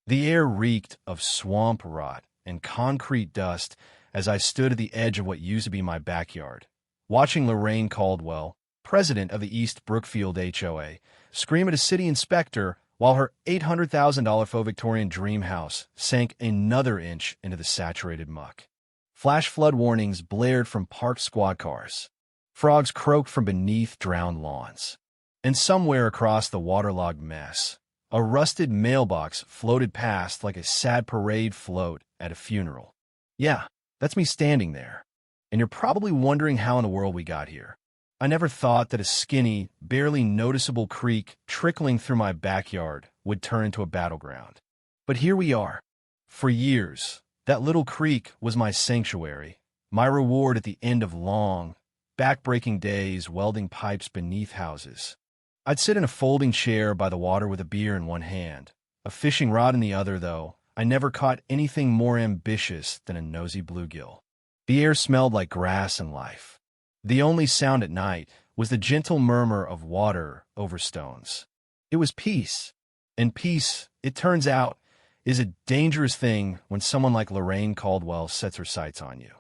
The air reeked of swamp rot and concrete dust as I stood at the edge of what used to be my backyard, watching Lorraine Caldwell, president of the East Brookfield HOA, scream at a city inspector while her $800,000 faux Victorian dream house sank another inch into the saturated muck. Flash flood warnings blared from parked squad cars. Frogs croaked from beneath drowned lawns. And somewhere across the waterlogged mess, a rusted mailbox floated past like a sad parade float at a funeral. Yeah, that's me standing there. And you're probably wondering how in the world we got here. I never thought that a skinny, barely noticeable creek trickling through my backyard would turn into a battleground. But here we are. For years, that little creek was my sanctuary, my reward at the end of long, back-breaking days welding pipes beneath houses. I'd sit in a folding chair by the water with a beer in one hand, a fishing rod in the other, though I never caught anything more ambitious than a nosy bluegill. The air smelled like grass and life. The only sound at night was the gentle murmur of water over stones. It was peace. And peace, it turns out, is a dangerous thing when someone like Lorraine Caldwell sets her sights on you.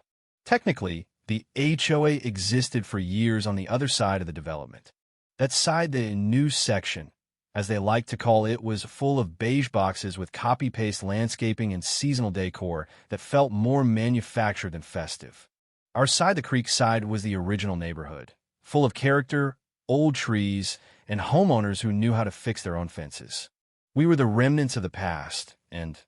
Technically, the HOA existed for years on the other side of the development. That side, the new section, as they like to call it, was full of beige boxes with copy-paste landscaping and seasonal decor that felt more manufactured than festive. Our side, the creek side, was the original neighborhood, full of character, old trees, and homeowners who knew how to fix their own fences. We were the remnants of the past, and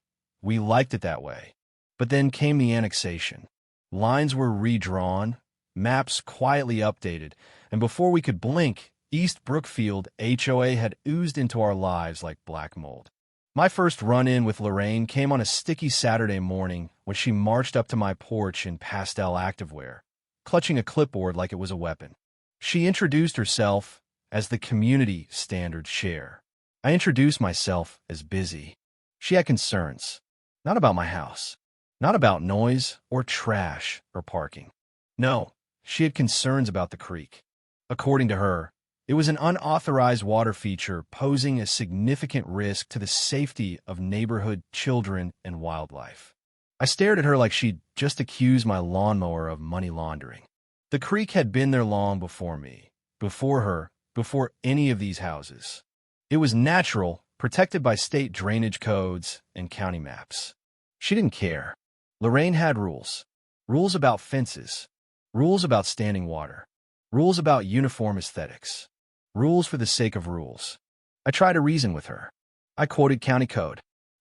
we liked it that way. But then came the annexation. Lines were redrawn, maps quietly updated, and before we could blink, East Brookfield HOA had oozed into our lives like black mold. My first run-in with Lorraine came on a sticky Saturday morning when she marched up to my porch in pastel activewear, clutching a clipboard like it was a weapon. She introduced herself as the community standard chair. I introduced myself as busy. She had concerns, not about my house, not about noise or trash or parking. No, she had concerns about the creek. According to her, it was an unauthorized water feature posing a significant risk to the safety of neighborhood children and wildlife. I stared at her like she'd just accused my lawnmower of money laundering. The creek had been there long before me, before her, before any of these houses. It was natural, protected by state drainage codes and county maps. She didn't care. Lorraine had rules. Rules about fences. Rules about standing water. Rules about uniform aesthetics. Rules for the sake of rules. I tried to reason with her. I quoted county code.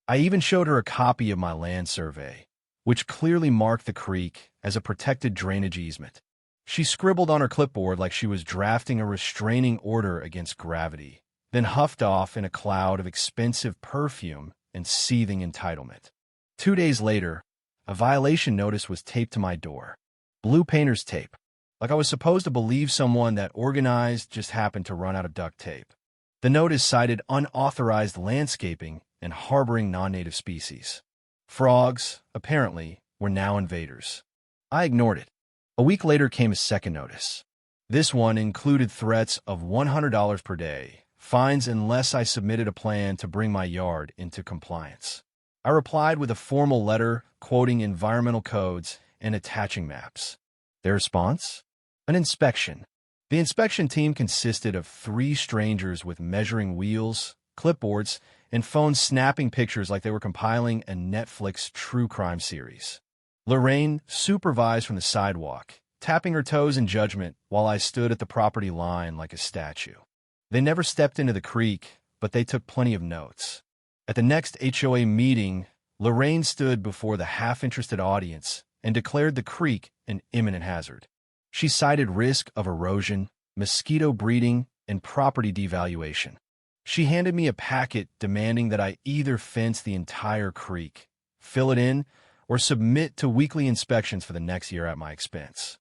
I even showed her a copy of my land survey, which clearly marked the creek as a protected drainage easement. She scribbled on her clipboard like she was drafting a restraining order against gravity, then huffed off in a cloud of expensive perfume and seething entitlement. 2 days later, a violation notice was taped to my door. Blue painter's tape. Like I was supposed to believe someone that organized just happened to run out of duct tape. The notice cited unauthorized landscaping and harboring non-native species. Frogs, apparently, were now invaders. I ignored it. A week later came a second notice. This one included threats of $100 per day, fines unless I submitted a plan to bring my yard into compliance. I replied with a formal letter quoting environmental codes and attaching maps. Their response? An inspection. The inspection team consisted of 3 strangers with measuring wheels, clipboards, and phones snapping pictures like they were compiling a Netflix true crime series. Lorraine supervised from the sidewalk, tapping her toes in judgment while I stood at the property line like a statue. They never stepped into the creek, but they took plenty of notes. At the next HOA meeting, Lorraine stood before the half-interested audience and declared the creek an imminent hazard. She cited risk of erosion, mosquito breeding, and property devaluation. She handed me a packet demanding that I either fence the entire creek, fill it in, or submit to weekly inspections for the next year at my expense.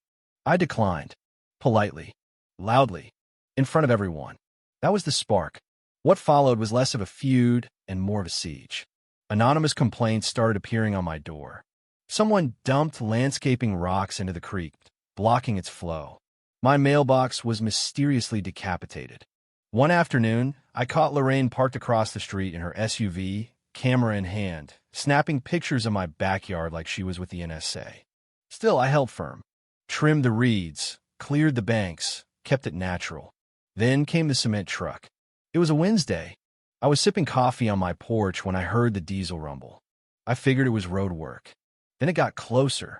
I declined, politely, loudly, in front of everyone. That was the spark. What followed was less of a feud and more of a siege. Anonymous complaints started appearing on my door. Someone dumped landscaping rocks into the creek, blocking its flow. My mailbox was mysteriously decapitated. One afternoon, I caught Lorraine parked across the street in her SUV, camera in hand, snapping pictures of my backyard like she was with the NSA. Still, I held firm. Trimmed the reeds, cleared the banks, kept it natural. Then came the cement truck. It was a Wednesday. I was sipping coffee on my porch when I heard the diesel rumble. I figured it was road work. Then it got closer.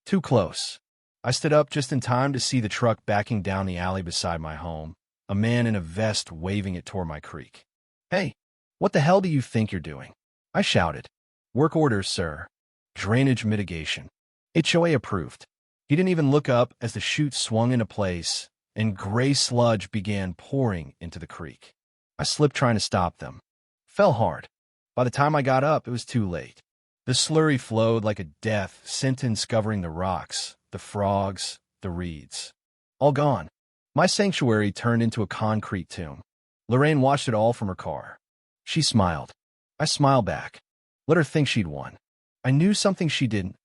Too close. I stood up just in time to see the truck backing down the alley beside my home, a man in a vest waving it toward my creek. "Hey, what the hell do you think you're doing?" I shouted. "Work orders, sir. Drainage mitigation. HOA approved." He didn't even look up as the chute swung into place and gray sludge began pouring into the creek. I slipped trying to stop them. Fell hard. By the time I got up, it was too late. The slurry flowed like a death sentence covering the rocks, the frogs, the reeds. All gone. My sanctuary turned into a concrete tomb. Lorraine watched it all from her car. She smiled. I smiled back. Let her think she'd won. I knew something she didn't.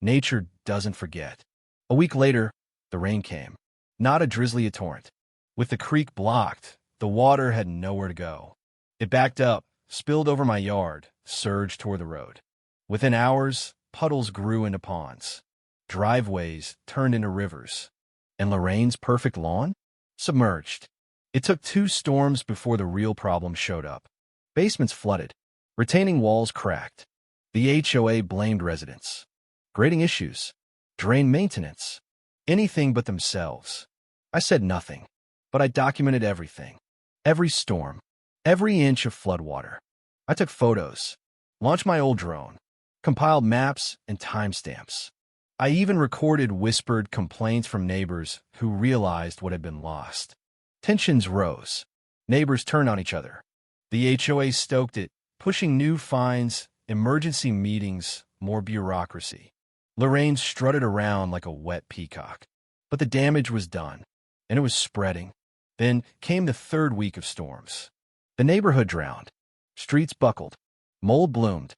Nature doesn't forget. A week later, the rain came. Not a drizzly torrent. With the creek blocked, the water had nowhere to go. It backed up, spilled over my yard, surged toward the road. Within hours, puddles grew into ponds. Driveways turned into rivers. And Lorraine's perfect lawn? Submerged. It took 2 storms before the real problem showed up. Basements flooded. Retaining walls cracked. The HOA blamed residents. Grading issues. Drain maintenance. Anything but themselves. I said nothing, but I documented everything. Every storm. Every inch of floodwater. I took photos. Launched my old drone. Compiled maps and timestamps. I even recorded whispered complaints from neighbors who realized what had been lost. Tensions rose. Neighbors turned on each other. The HOA stoked it, pushing new fines, emergency meetings, more bureaucracy. Lorraine strutted around like a wet peacock. But the damage was done, and it was spreading. Then came the 3rd week of storms. The neighborhood drowned. Streets buckled. Mold bloomed.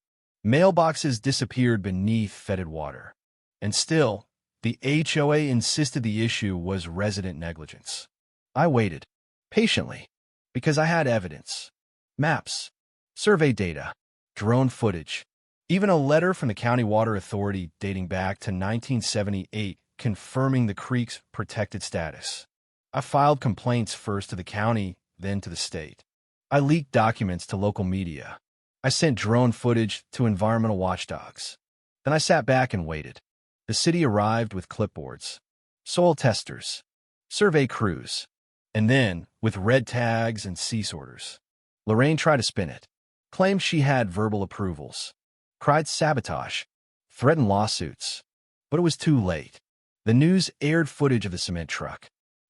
Mailboxes disappeared beneath fetid water. And still, the HOA insisted the issue was resident negligence. I waited, patiently, because I had evidence. Maps, survey data, drone footage, even a letter from the County Water Authority dating back to 1978 confirming the creek's protected status. I filed complaints first to the county, then to the state. I leaked documents to local media. I sent drone footage to environmental watchdogs. Then I sat back and waited. The city arrived with clipboards, soil testers, survey crews, and then with red tags and cease orders. Lorraine tried to spin it, claimed she had verbal approvals, cried sabotage, threatened lawsuits, but it was too late. The news aired footage of the cement truck,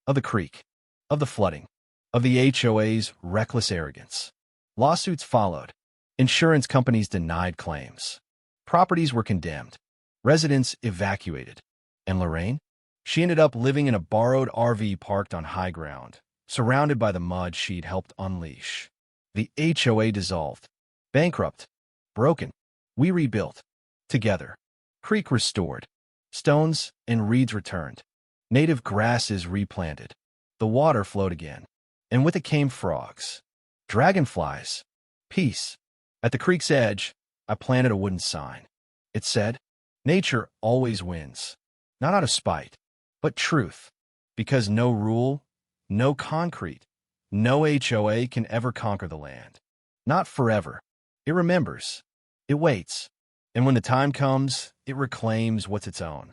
of the creek, of the flooding, of the HOA's reckless arrogance. Lawsuits followed. Insurance companies denied claims. Properties were condemned. Residents evacuated. And Lorraine? She ended up living in a borrowed RV parked on high ground, surrounded by the mud she'd helped unleash. The HOA dissolved. Bankrupt. Broken. We rebuilt. Together. Creek restored. Stones and reeds returned. Native grasses replanted. The water flowed again. And with it came frogs. Dragonflies. Peace. At the creek's edge, I planted a wooden sign. It said, "Nature always wins. Not out of spite, but truth. Because no rule, no concrete, no HOA can ever conquer the land. Not forever. It remembers. It waits. And when the time comes, it reclaims what's its own."